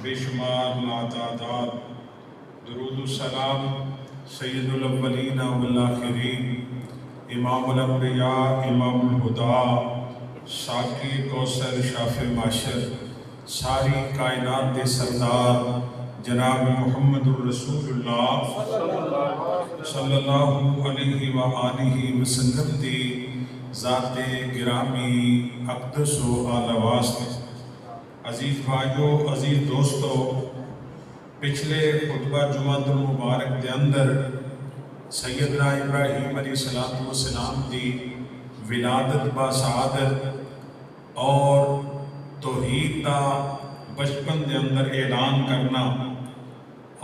بے شمار لاتعداد درود السلام سید الاولین والآخرین امام الانبیاء امام الہدا ساقی کوثر شافع معاشر ساری کائنات کے سردار جناب محمد الرسول اللہ صلی اللہ علیہ وآلہ وسلم دی ذات گرامی اقدس و اعلی واسطے۔ عزیز بھائیو، عزیز دوستو، پچھلے خطبہ جمعۃ المبارک کے اندر سیدنا ابراہیم علیہ السلام دی ولادت با سعادت اور توحید دا بچپن دے اندر اعلان کرنا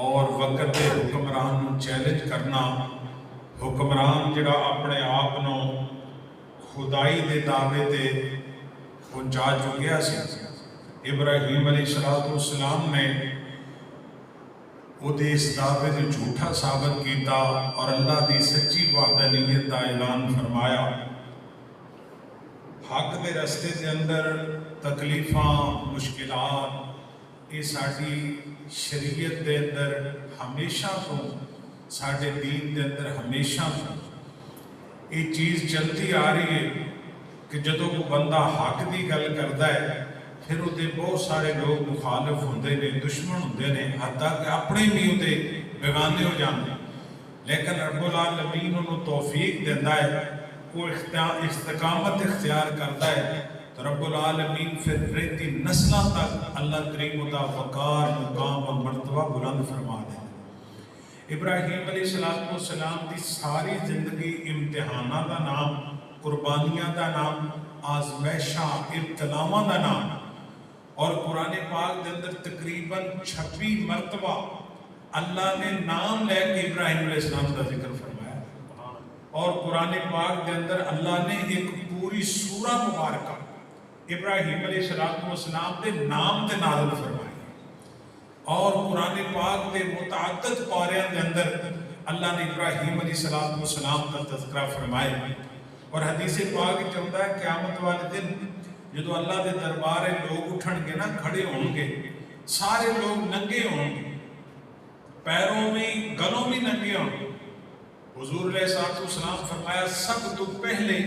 اور وقت دے حکمران چیلنج کرنا، حکمران جڑا اپنے آپ نو خدائی دے دعوے تے پہنچا چکیا سی، ابراہیم علیہ السلام نے وہ دے اس دعوے دے جھوٹا ثابت کیتا اور اللہ دی سچی وحدانیت دا اعلان فرمایا۔ حق دے رستے دے اندر تکلیفاں مشکلات یہ ساری شریعت دے اندر ہمیشہ تو سارے دین دے اندر ہمیشہ تو یہ چیز چلتی آ رہی ہے کہ جدوں کو بندہ حق دی گل کردا ہے پھر وہ بہت سارے لوگ مخالف ہوندے نے، دشمن ہوندے نے، حتیٰ کہ اپنے بھی وہ بیگانے ہو جاندے، لیکن رب العالمین انہوں توفیق دیندا ہے، وہ استقامت اختیار کرتا ہے تو رب العالمین پھر رہتی نسلوں تک اللہ کریم دا وقار مقام اور مرتبہ بلند فرما دے۔ ابراہیم علیہ السلام دی ساری زندگی امتحانہ دا نام، قربانیاں دا نام، آزمائشاں ابتلاواں دا نام، اور قرآن پاک دے اندر تقریباً 26 مرتبہ اللہ نے نام لے کے ابراہیم علیہ السلام کا ذکر فرمایا، اور قرآن پاک دے اندر اللہ نے ایک پوری سورہ مبارکہ ابراہیم علیہ السلام دے نام دے نازل فرمائی، اور قرآن پاک دے متعدد پاریاں دے اندر اللہ نے ابراہیم علیہ السلام کا تذکرہ فرمایا۔ اور حدیث پاک چاہتا ہے قیامت والے دن جدو اللہ دے دربارے لوگ اٹھن گے نا، کھڑے ہوں گے، سارے لوگ ننگے ہوں گے، پیروں میں گلوں میں ننگے ہوں گے۔ حضور علیہ السلام فرمایا سب تو پہلے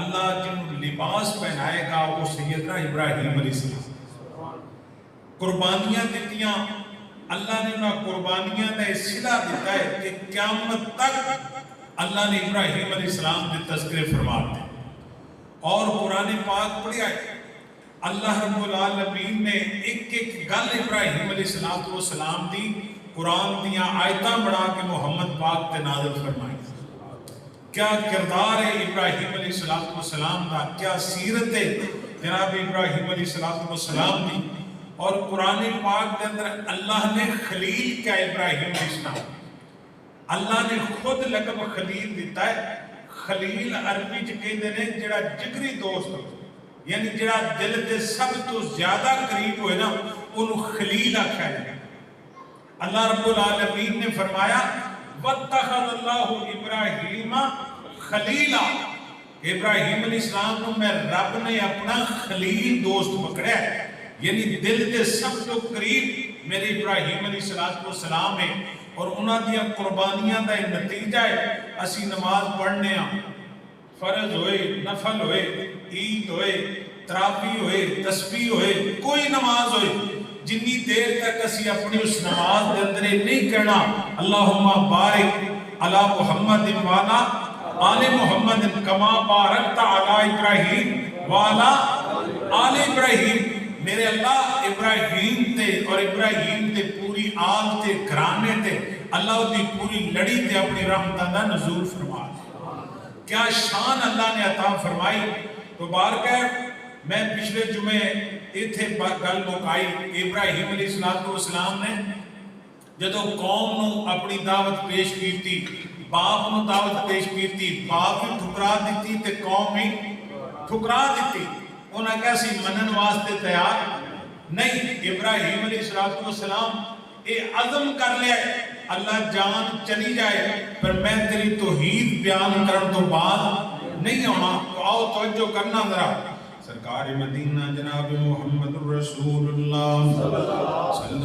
اللہ جن لباس پہنائے گا وہ سیدنا ابراہیم علیہ السلام۔ قربانیاں دیتیاں، اللہ نے انہاں قربانیاں نے صلہ دیتا ہے کہ قیامت تک اللہ نے ابراہیم علیہ السلام کے تذکرے فرما دے۔ اور قرآن پاک پڑھیا ہے، اللہ رب العالمین نے ایک ایک گل ابراہیم علیہ السلام دی قرآن دیاں آیتاں بڑھا کے محمد پاک تے نازل فرمائی۔ کیا کردار ہے ابراہیم علیہ السلام دا، کیا سیرت ہے جناب ابراہیم علیہ السلام دی۔ اور قرآن پاک دے اندر اللہ نے خلیل کیا ابراہیم علیہ السلام، اللہ نے خود لقب خلیل دیتا ہے۔ خلیل عربی کہتے ہیں جڑا جگری دوست، یعنی جڑا دل دے سب تو زیادہ قریب ہوئے نا انہوں خلیل آکھا ہے۔ اللہ رب العالمین نے فرمایا وَاتَّخَذَ اللَّهُ إِبْرَاهِيمَ خَلِيلًا، ابراہیم علیہ السلام کو میں رب نے اپنا خلیل دوست پکڑا ہے، یعنی دل دے سب تو قریب میرے ابراہیم علیہ السلام ہے۔ اور انہاں دیا قربانیاں دا نتیجہ ہے اسی نماز پڑھنے ہاں، فرض ہوئے، نفل ہوئے، عید ہوئے، تراویح ہوئے، تسبیح ہوئے، کوئی نماز ہوئے، جنی دیر تک اسی اپنی اس نماز دے اندر نہیں کہنا اللہم بارک علی محمد وعلی آل محمد کما بارکت علی ابراہیم وعلی آل ابراہیم، میرے اللہ ابراہیم تے اور ابراہیم تے پوری آل تے گھرانے تے اللہ دی پوری لڑی تے اپنی رحمتہ دا نزول فرما دے۔ کیا شان اللہ نے عطا فرمائی۔ تو بارک ہے میں پچھلے جمعے ایتھے گل مکائی، ابراہیم علیہ السلام نے جدو قوم نو اپنی دعوت پیش کیتی، باپ نو دعوت پیش کیتی، باپ بھی ٹھکرا دیتی تے قوم بھی ٹھکرا دیتی، انہاں کیسی منن واسطے تیار نہیں۔ ابراہیم علیہ السلام اے عزم کر لیا اللہ جان چلی جائے پر میں تیری توحید بیان کرن تو بعد نہیں ہونا۔ تو آؤ توجہ کرنا ذرا، سرکار مدینہ جناب محمد رسول اللہ صلی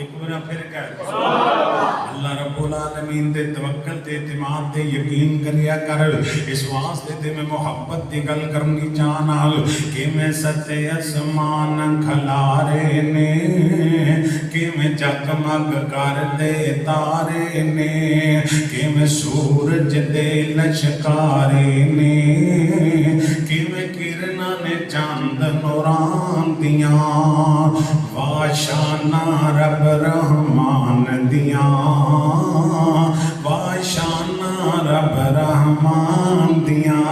ایک بار پھر کہہ اللہ رب العالمین دے توکل تے اعتماد تے یقین کریا کر اس واسطے تے میں محبت دی گل کرنی چاہنا کہ میں ستے اسمان کھلارے نے کہ میں جگمگ کر دے تارے نے کہ میں سورج دے لشکارے نے کہ میں کرنا نے چاند نوران دیاں واشانہ رب رحمان دیاں واشانہ رب رحمان دیاں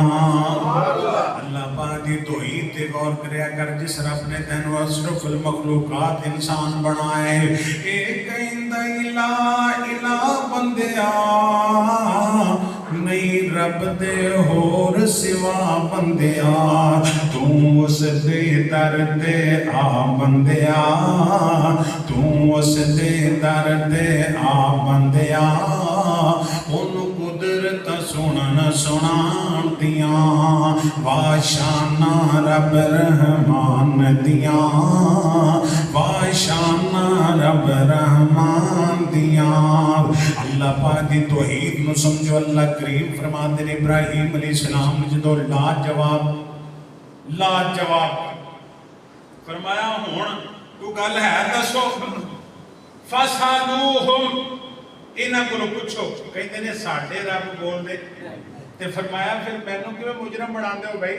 اللہ پاک دی توحید تے غور کریا کر جس رب نے تینو اشرف المخلوقات انسان بنائے ایک کہندا الہ بندیا نہیں رب دے ہور سوا بندیا تو اس دے در تے آ بندیا تو اس دے در تے آ بندیا ان قدرت سنن سنان دیاں واشانہ رب رحمان دیاں واشانہ رب رحمان دیاں اللہ پاک دی توحید نو سمجھو اللہ کریم فرماتے ہیں ابراہیم علیہ السلام نے جدو لا جواب فرمایا ہون تو گل ہے دسو فَاسْأَلُوهُمْ انہاں کو پوچھو کہتے ہیں ساڈے رب بول دے تے فرمایا پھر مینوں کیوں مجرم بنا دے ہو بھائی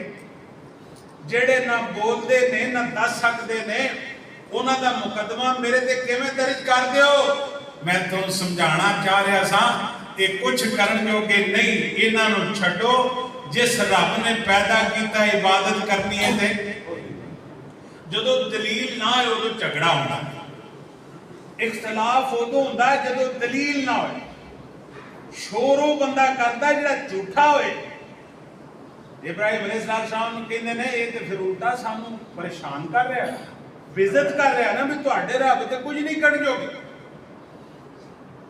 جڑے نہ بول دے نے نہ دس سکدے نے انہاں دا مقدمہ میرے تے کیویں درج کر دیو میں تو سمجھانا چاہ رہا سا کہ کچھ کرن جو کہ نہیں انہاں نو چھڈو جس رب نے پیدا کیتا عبادت کرنی ہے تے جدو دلیل نہ ہوئے ادو جھگڑا ہوتا ہے اختلاف ادو ہوتا ہے جدو دلیل نہ ہوئے شورو بندہ کرتا ہے جڑا جھوٹا ہوئے ابراہیم علیہ السلام کہندے نے یہ تے پھر الٹا سانو پریشان کر رہا ہے بزت کر رہا ہے نا بھی تواڈے رب تے کچھ نہیں کر جو گے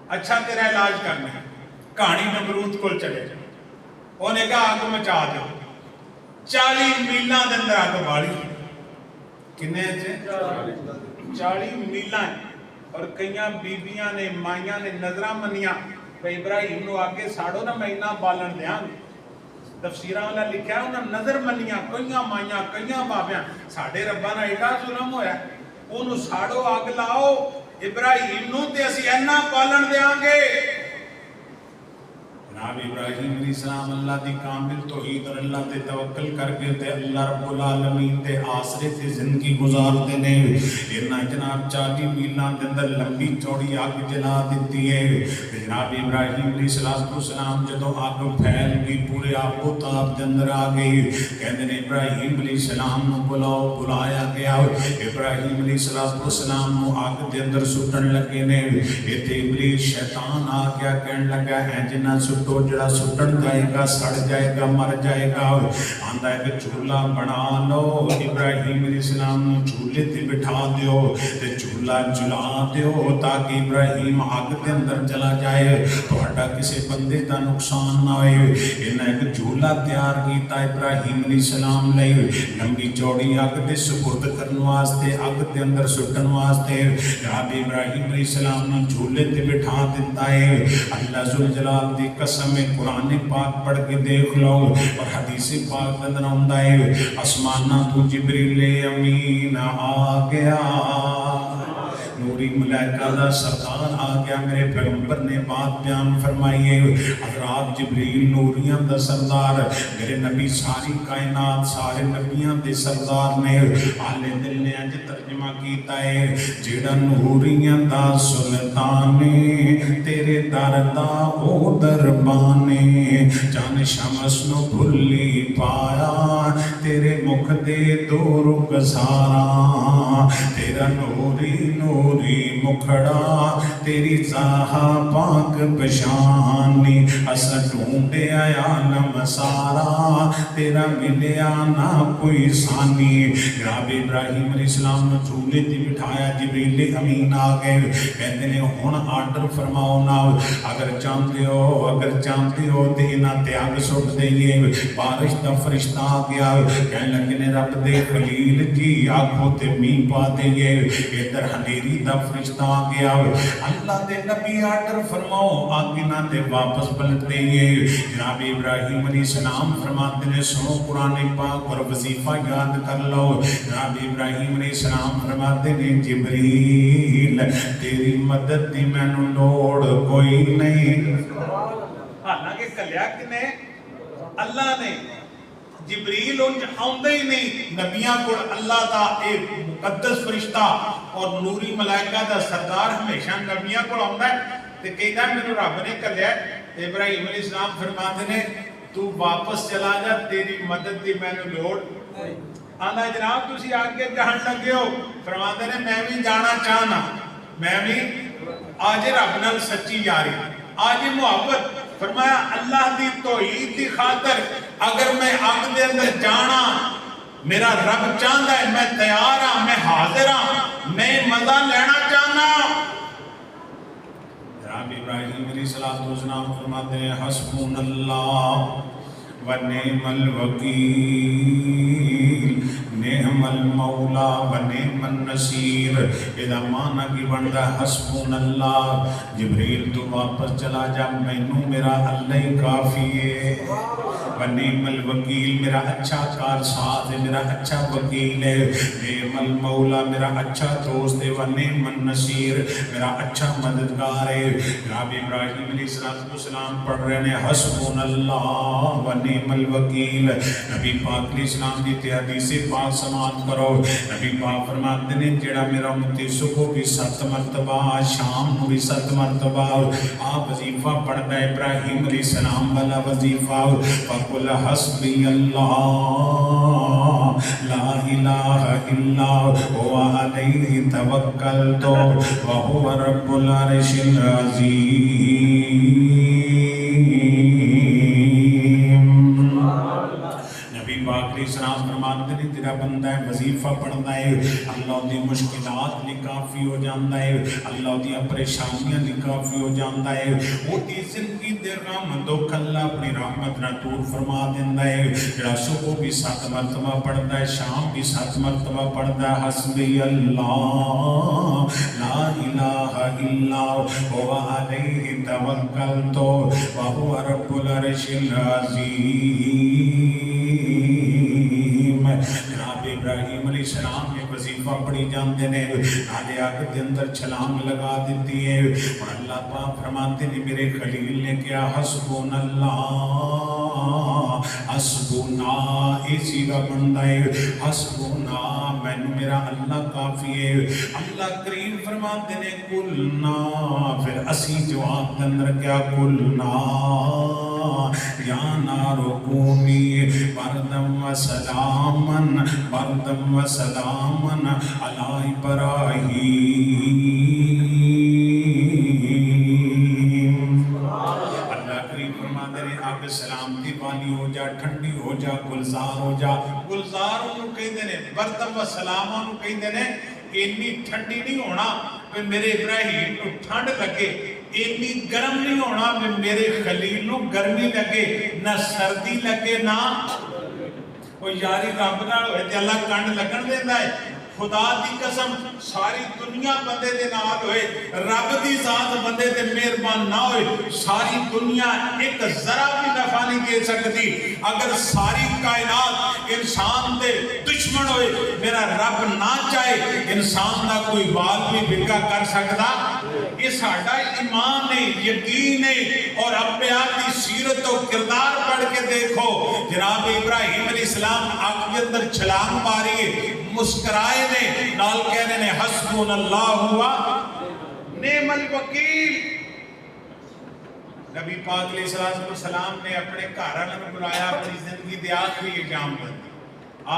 اچھا تیرا علاج کرنا ہے کہانی نمرود کو چلے جائے انہیں کہا آگ مچا دو 40 میلاں دے اندر آگ بالی کنے چھے 40 میلاں اور کئیاں بیبیاں نے مائیاں نے نظرہ منیاں کہ ابراہیم نو آگے ساڑھو نا مہینہ بالن دیاں تفسیرہ والا لکھا ہے انہاں نظر منیاں کئیاں مائیاں کئیاں بابیاں ساڑھے ربانہ ایڈا ظلم ہویا انہوں ساڑھو آگ لاؤ ابراہیم نو تے اسی اینا بالن دیاں گے جناب ابراہیم علیہ السلام اللہ دی کامل توحید اور اللہ تے توکل کر کے تے اللہ رب العالمین تے آسرے تے زندگی گزارتے نے انہاں جناب 40 میلاں دے اندر لمبی چوڑی آگ جلا دیتی ہے جناب ابراہیم علیہ السلام جدو آگ پھیل گئی پورے آب و تاب دے اندر آ گئی کہتے ہیں ابراہیم علیہ السلام نو بلاؤ بلایا گیا ابراہیم علیہ السلام نو آگ دے اندر سٹن لگے نے ایتھے ابلیس شیطان آ گیا کہنے لگا ہے جنہ سٹو جڑا سٹن جائے گا سڑ جائے گا مر جائے گا آندہ ہے کہ چولہا بنا لو ابراہیم علیہ السلام نے چولہے تے بٹھا دیو تے چولہا جلا دیو تاکہ ابراہیم آگ دے اندر چلا جائے تو ہٹا کسی بندے دا نقصان نہ ہوئے انہاں ایک چولہا تیار کیتا ابراہیم علیہ السلام لے لمبی چوڑی آگ دے سپرد کرن واسطے آگ دے اندر سٹن واسطے جناب ابراہیم علیہ السلام نے چولہے تے بٹھا دیتا ہے اللہ ذوالجلال دی قسم قرآن پاک پڑھ کے دیکھ لو اور حدیث پاک اندر ہوندہ ہے آسمانہ تو جبریل امین آ گیا نوری ملائکہ دا سردار آ گیا میرے پیغمبر نے بات بیان فرمائی ہے حضرات جبریل نوریاں دا سردار میرے نبی ساری کائنات سارے نبیاں دے سردار نے آل دل نے اج ترجمہ کیتا ہے جیڑا نوریاں دا سلطانے تیرے در دا او دربانے جان شمس نو بھلی پایا تیرے مکھ دے دو رخسارا تیرا نوری نوری مکھڑا تیری ذاہا پاک پشانی اسا ڈھونڈے آیا نمسارا تیرا ملیا نہ کوئی ثانی جناب ابراہیم علیہ السلام نے چولہے تے بٹھایا جبریل امین آ گئے کہتے ہیں ہن آرڈر فرماؤ نا اگر چاہتے ہو تے انہاں تے اگ سٹ دئیے بارش دا فرشتہ آ گیا کہنے لگے نے رب دے خلیل جی آگوں تے میہ پا دئیے ادھر ہنیری دا فرشتہ آ گیا اللہ دے نبی آرڈر فرماؤ آگے نہ دے واپس پلٹ دئیے جناب ابراہیم علیہ السلام فرماتے ہیں سنو قرآن پاک اور وظیفہ یاد کر لو جناب ابراہیم علیہ السلام فرماتے ہیں جبریل تیری مدد دی میں نو لوڑ کوئی نہیں حالانکہ کلیا کنے اللہ نے جبریل ان آؤندے ہی نہیں نبیاں کو اللہ دا ایک مقدس فرشتہ اور نوری ملائکہ دا سردار ہمیشہ نبیاں کو آؤندہ ہے تو کہنا میں رب نے کلیا ابراہیم علیہ السلام فرماتے ہیں تو واپس چلا جا تیری مدد دی میں نے لوڑ آنا جناب تسی آگے جہاں لگے ہو فرماتے ہیں میں بھی جانا چاہنا میں بھی آج رب نال سچی یاری آج محبت فرمایا اللہ دی توحید دی خاطر اگر میں آگ دے اندر جانا میرا رب چاہتا ہے میں تیار ہاں میں حاضر ہاں میں مزہ لینا چاہنا جناب ابراہیم علیہ السلام فرماتے ہیں حسبون اللہ و نعم الوکیل نعم المولا و نعم النصیر اذا مانا کی بندہ حسبون اللہ جبریل تو واپس چلا جا مینوں میرا اللہ ہی کافی ہے و نعم الوکیل میرا اچھا کارساز ہے میرا اچھا وکیل ہے نعم المولا میرا اچھا دوست ہے و نعم النصیر میرا اچھا مددگار ہے جناب ابراہیم علیہ السلام پڑھ رہے ہیں حسبون اللہ و نعم الوکیل نبی پاک علیہ السلام دی حدیث پاک سماعت کرو نبی پاک فرماتے ہیں جڑا میرا امتی صبح بھی 7 مرتبہ شام نو بھی 7 مرتبہ آپ وظیفہ پڑھتا ہے ابراہیم علیہ السلام والا وظیفہ فقل حسبی اللہ لا الہ الا هو علیہ توکلت وهو رب العرش العظیم پاک علیہ السلام فرماتے ہیں تیرا بندہ ہے وظیفہ پڑھنا ہے اللہ دی مشکلات لی کافی ہو جاندہ ہے اللہ دی پریشانیاں لی کافی ہو جاندہ ہے وہ دی زندگی دے رحمت و کھلا اپنی رحمت نہ دور فرما دیندہ ہے جڑا صبح بھی 7 مرتبہ پڑھتا ہے شام بھی 7 مرتبہ پڑھتا ہے حسبی اللہ لا الہ الا هو علیہ توکلت وهو رب العرش العظیم جناب ابراہیم علیہ السلام کے وظیفہ پڑھی جانتے ہیں آدھے آگے کے اندر چھلانگ لگا دیتی ہے اور اللہ پاک فرماتے ہیں میرے خلیل نے کیا حسبون اللہ حسبونا اسی کا بندہ ہے حسبونا میں میرا اللہ کافی ہے اللہ کریم فرماتے ہیں کلنا پھر اسی جواب دن کیا کلنا یا نارو کونی بردم و سلامن بردم و سلامن علی ابراہیم اللہ کریم فرماتے ہیں آگ سلامتی والی ہو جا ٹھنڈی ہو جا گلزار ہو جا گلزار انہوں کہیں دینے بردم و سلامن انہوں کہیں دینے اتنی ٹھنڈی نہیں ہونا کہ میرے ابراہیم کو ٹھنڈ لگے اتنی گرم نہیں ہونا کہ میرے خلیل کو گرمی لگے نہ سردی لگے نہ وہ یاری رب نال ہوئے تے اللہ کنڈ لگن دینا ہے خدا دی قسم ساری دنیا بندے دے نال ہوئے رب دی ذات بندے دے مہربان نہ ہوئے ساری دنیا ایک ذرا بھی نفع نہیں دے سکتی اگر ساری کائنات انسان دے دشمن ہوئے میرا رب نہ چاہے انسان دا کوئی بال بھی بھکا کر سکتا یہ ساڑھا ایمان ہے یقین ہے اور انبیاء کی سیرت و کردار پڑھ کے دیکھو جناب ابراہیم علیہ السلام آگ کے اندر چھلانگ ماری مسکرائے نے نال کہنے نے حسبون اللہ ہوا نعم الوکیل نبی پاک علیہ السلام نے اپنے گھر میں بلایا اپنی زندگی دے آخری ایام میں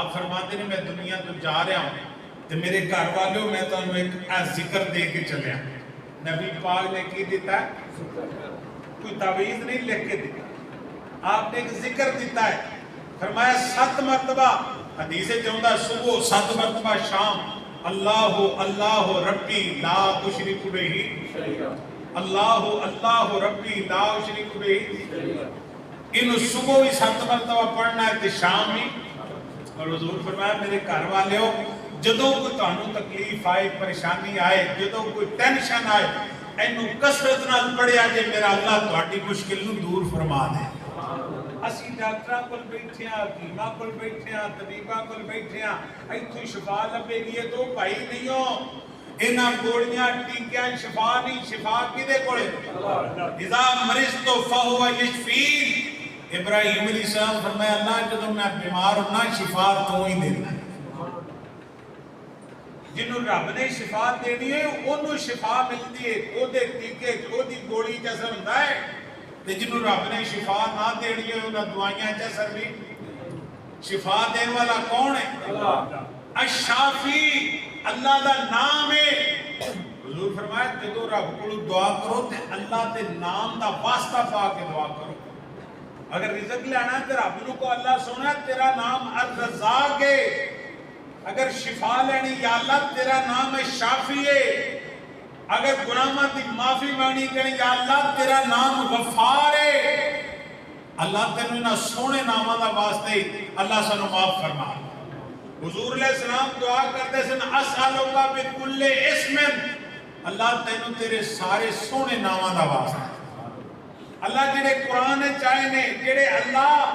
آپ فرماتے ہیں میں دنیا تو جا رہا ہوں تو میرے گھر والوں میں تو انہوں ایک ذکر دے کے چلے ہیں نبی پاک نے کی دیتا ہے کوئی تعویذ نہیں لکھ کے دیتا آپ نے ایک ذکر دیتا ہے فرمایا 7 مرتبہ حدیث چاہتا صبح 7 مرتبہ شام اللہ اللہ ربی لا اشرک بہی اللہ اللہ ربی لا اشرک بہی ان صبح بھی 7 مرتبہ پڑھنا ہے تو شام بھی اور حضور فرمایا میرے گھر والے ہو جدوں کوئی تانوں تکلیف آئے پریشانی آئے جدوں کوئی ٹینشن آئے اینو کثرت نال پڑھیا جے میرا اللہ تہاڈی مشکل نو دور فرما دے اسی ڈاکٹراں کول بیٹھے ہاں حکیماں کول بیٹھے ہاں طبیباں کول بیٹھے ہاں ایتھوں شفا لبے گی تو بھائی نہیں ہو انہاں گوڑیاں ٹیکیاں شفا نہیں شفا کدے کولے اذا مرضت فهو یشفین ابراہیم علیہ السلام فرمایا اللہ جدوں میں بیمار ہونا شفا تو ہی دینا جنہوں رب نے شفا دینی ہے انہوں شفا ملتی ہے وہ دے ٹیکے وہ دی گوڑی جیسا ہوتا ہے تے جنہوں رب نے شفا نہ دینی ہے انہوں دعائیاں جیسا بھی شفا دین والا کون ہے الشافی اللہ دا نام ہے حضور فرمایا جدو رب کو دعا کرو تے اللہ تے نام دا واسطہ پا کے دعا کرو اگر رزق لینا ہے تے رب کو اللہ سونا تیرا نام الرزاق ہے اگر شفا لینی یا اللہ تیرا نام ہے شافی ہے اگر گناہوں کی معافی مانگنی کرنی یا اللہ تیرا نام غفار ہے اللہ تینوں نہ سونے نامہ دا واسطے اللہ سنو معاف فرما حضور علیہ السلام دعا کرتے سن اسالوکا بکل اسم اللہ تینوں تیرے سارے سونے نامہ دا واسطے اللہ جڑے قرآن چاہے نے جڑے اللہ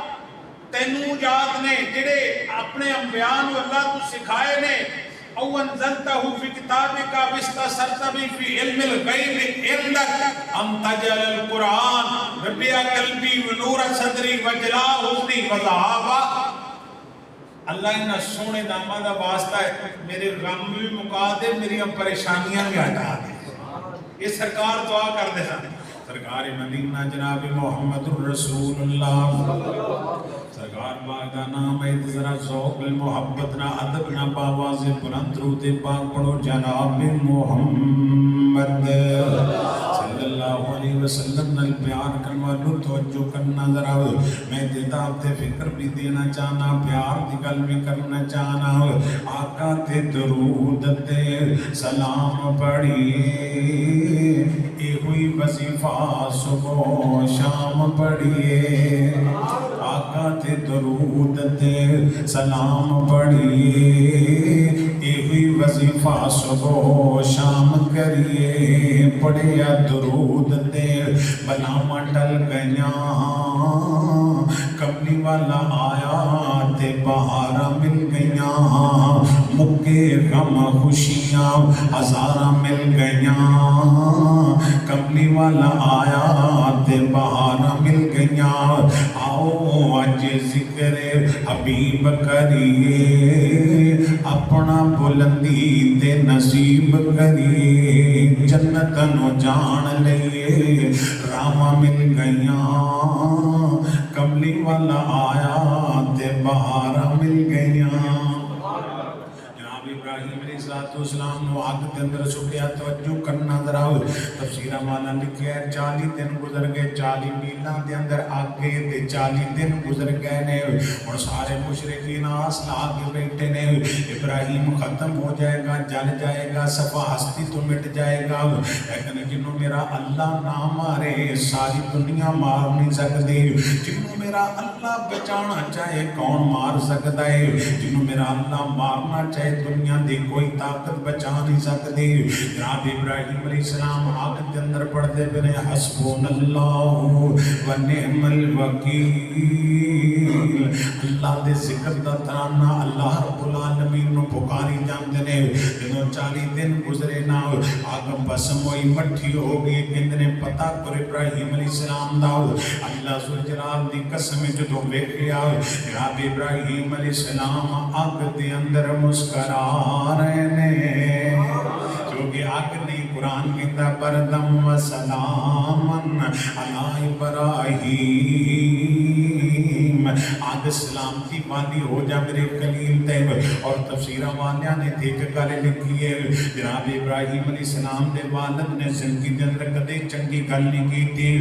تینوں یاد نے جڑے اپنے انبیاء نو اللہ تو سکھائے نے او انزلتہ فی کتابک واستأثرت به فی علم الغیب عندک ان تجعل القرآن ربیع قلبی ونور صدری وجلاء حزنی وذہابا اللہ انہا سونے نامہ دا واسطہ ہے میرے غم بھی مکا دے میری پریشانیاں بھی ہٹا دے یہ سرکار دعا کر دے سرکار مدینہ جناب محمد الرسول اللہ سرکار پاک دا نام ہے ذرا ذوق المحبت نہ ادب نہ باواز بلند درود پاک پڑھو جناب محمد صلی اللہ علیہ وسلم نال پیار کرنا نور توجہ کرنا ذرا میں دیتا تے فکر بھی دینا چاہنا پیار دی گل بھی کرنا چاہنا آقا تے درود تے سلام پڑھیے اے ہوئی وظیفہ صبح شام پڑھیے آقا تے درود تے سلام پڑھیے اے ہوئی وظیفہ صبح شام کریے پڑھیا درود تے بلاواں ٹل گئیاں کملی والا آیا تے بہاراں مل گئیاں مکے غم خوشیاں ہزاراں مل گئیاں کملی والا آیا تے بہاراں مل گئیاں آؤ اج ذکر حبیب کریے اپنا بلندی تے نصیب کریے جنت نو جان لئیے راواں مل گئیاں کملی والا آیا تے بہاراں مل گئیاں ابراہیم علیہ السلام نو آگ دے اندر سکیا توجہ کرنا ذرا تفسیرہ مانا لکھیا ہے 40 دن گزر گئے 40 میلہ دے اندر آگے تے 40 دن گزر گئے نے اور سارے مشرقین آسل آگے بیٹھے نے ابراہیم ختم ہو جائے گا جل جائے گا صفحہ ہستی تو مٹ جائے گا لیکن جنہوں میرا اللہ نہ مارے ساری دنیا مار نہیں سکتے جنہوں میرا اللہ بچانا چاہے کون مار سکتا ہے جنہوں میرا اللہ مارنا چاہے دنیا دے کوئی طاقت بچا نہیں سکتے جناب ابراہیم علیہ السلام آگ کے اندر پڑھتے بنے حسبون اللہ و نعم الوکیل اللہ دے ذکر دا ترانہ اللہ رب العالمین نو پکاری جاندے نے جنہوں 40 دن گزرے نا آگ بسم ہوئی مٹھی ہو گئی کندنے پتہ کر ابراہیم علیہ السلام دا اللہ ذوالجلال دی قسم جدوں ویکھیا جناب ابراہیم علیہ السلام آگ دے اندر مسکرا رہے نے کیونکہ آگ نہیں قرآن کہتا بردم و سلامن علی ابراہیم آگ سلامتی والی ہو جا میرے قلیل طیب اور تفسیرہ والیاں نے دیکھ گالے لکھی ہے جناب ابراہیم علیہ السلام دے والد نے زندگی دے اندر کدے چنگی گل نہیں کی تھی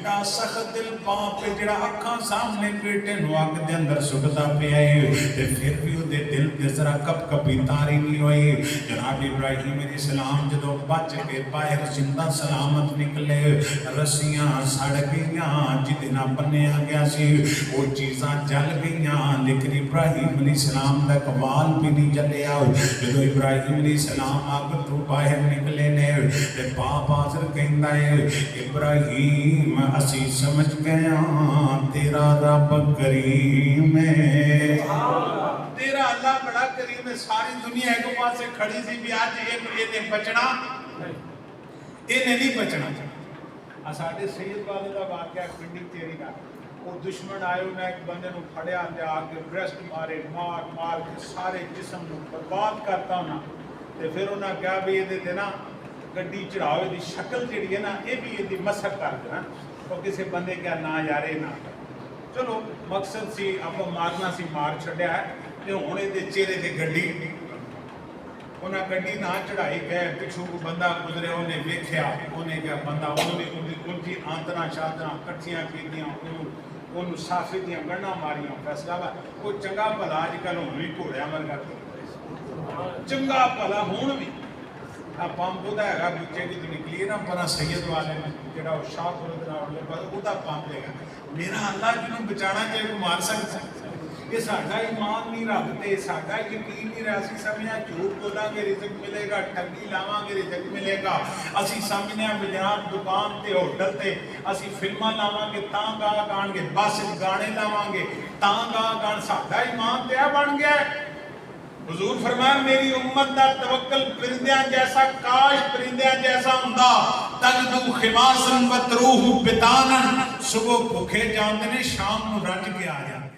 ایڈا سخت دل باپ ہے جڑا اکھاں سامنے بیٹے نو اگ دے اندر سکدا پیا ہے تے پھر بھی اودے دل تے ذرا کپ کپی تاری نہیں ہوئی. جناب ابراہیم علیہ السلام جدو بچ کے باہر زندہ سلامت نکلے رسیاں سڑ گئیاں جدے نہ بنیا گیا سی وہ چیزاں جل گئیاں لیکن ابراہیم علیہ السلام دا کمال بھی نہیں جلیا. جدو ابراہیم علیہ السلام اگ تو باہر نکلے نے تے باپ حاضر کہندا ہے ابراہیم اسی سمجھ گیا تیرا رب کریم ہے. تیرا اللہ بڑا کریم ہے. ساری دنیا ایک پاس سے کھڑی سی بھی آج یہ بچنا یہ نہیں بچنا. ساڈے سید والے دا واقعہ پنڈی تیری کا وہ دشمن آئے انہیں ایک بندے نو پھڑیا تے آ کے بریسٹ مارے مار مار کے سارے جسم نو برباد کرتا ہونا تے پھر انہاں کہا بھی یہ تے نا گڈی چڑھاؤ دی شکل جڑی ہے نا یہ بھی یہ مسخ کر دینا تو کسی بندے کیا نہ یارے نہ چلو مقصد سی آپ مارنا سی مار چھڈیا ہے تے ہن دے چہرے تے گڈی انہاں گڈی نہ چڑھائی گئے پچھوں کو بندہ گزرے انہیں ویکھیا انہیں کیا بندہ ان کی آنتنا شادنا کٹھیاں کیتیاں انہوں صافی دیاں گڑنا ماریاں فیصلہ وہ چنگا بھلا آج کل ہوں بھی گھوڑے عمل کرتے چنگا بھلا ہون بھی پمپ وہ ہے گا بچے کی تو نکلی ہے نا پرا سید والے میں جڑا وہ شاہ خورد رہا وہ پمپ لے گا. میرا اللہ جنہوں بچانا چاہے وہ مار سکتا یہ ساڈا ایمان نہیں رکھتے ساڈا یقین نہیں رہا. اسی سمجھنا جھوٹ بولاں گے رزق ملے گا ٹھگی لاواں گے رزق ملے گا. اسی سمجھنا جناب دکان تے ہوٹل تے اسی فلماں لاواں گے تاں گاہ گان گے بس گانے لاواں گے تاں گاہ گان. ساڈا ایمان تے بن گیا ہے. حضور فرمایا میری امت دا توکل پرندیاں جیسا کاش پرندیاں جیسا ہوندا تغدو خماسن و تروح بتانن صبح بھوکے جاندے نے شام نو رج کے آ جاندے.